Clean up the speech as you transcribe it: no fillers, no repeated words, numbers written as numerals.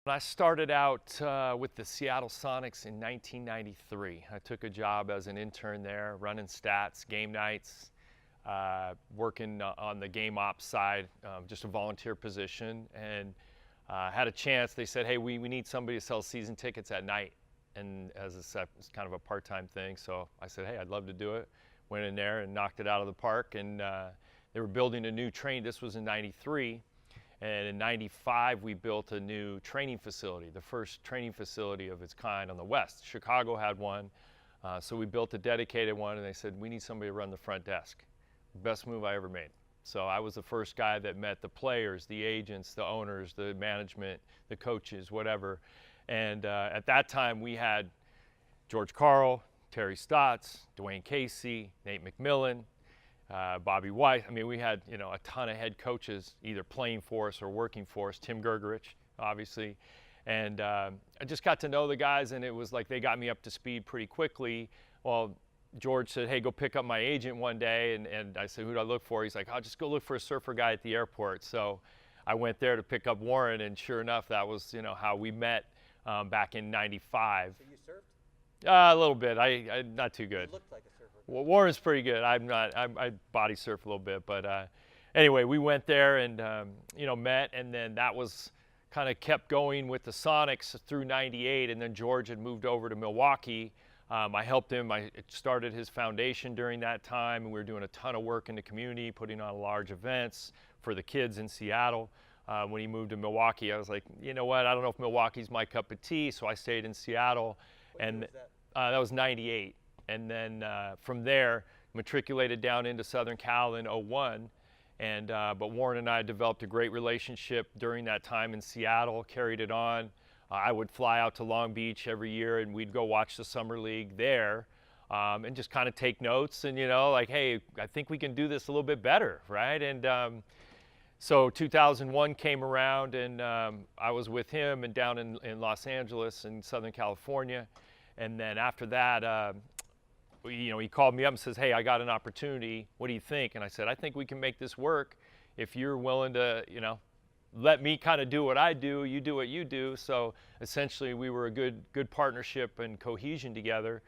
I started out with the Seattle Sonics in 1993. I took a job as an intern there, running stats, game nights, working on the game ops side, just a volunteer position, and had a chance. They said, hey, we need somebody to sell season tickets at night, and it's kind of a part-time thing. So I said, hey, I'd love to do it. Went in there and knocked it out of the park, and they were building a new train. This was in 93. And in 95, we built a new training facility, the first training facility of its kind on the West. Chicago had one, so we built a dedicated one, and they said, we need somebody to run the front desk. Best move I ever made. So I was the first guy that met the players, the agents, the owners, the management, the coaches, whatever. And at that time, we had George Karl, Terry Stotts, Dwayne Casey, Nate McMillan, Bobby White. I mean, we had, a ton of head coaches either playing for us or working for us. Tim Gergerich, obviously. And I just got to know the guys, and it was like they got me up to speed pretty quickly. Well, George said, hey, go pick up my agent one day. And I said, who do I look for? He's like, I'll just go look for a surfer guy at the airport. So I went there to pick up Warren, and sure enough, that was, how we met back in 95. So you surfed? A little bit. I not too good. You looked like a surfer. Well, Warren's pretty good. I'm not. I body surf a little bit, but anyway, we went there and met, and then that was kind of kept going with the Sonics through '98, and then George had moved over to Milwaukee. I helped him. I started his foundation during that time, and we were doing a ton of work in the community, putting on large events for the kids in Seattle. When he moved to Milwaukee, I was like, you know what? I don't know if Milwaukee's my cup of tea, so I stayed in Seattle. What year was that? That was '98. And then from there, matriculated down into Southern Cal in '01. But Warren and I developed a great relationship during that time in Seattle, carried it on. I would fly out to Long Beach every year, and we'd go watch the Summer League there and just kind of take notes and, like, hey, I think we can do this a little bit better, right? And so 2001 came around, and I was with him and down in Los Angeles in Southern California. And then after that, he called me up and says, hey, I got an opportunity. What do you think? And I said, I think we can make this work if you're willing to, let me kind of do what I do, you do what you do. So essentially we were a good partnership and cohesion together.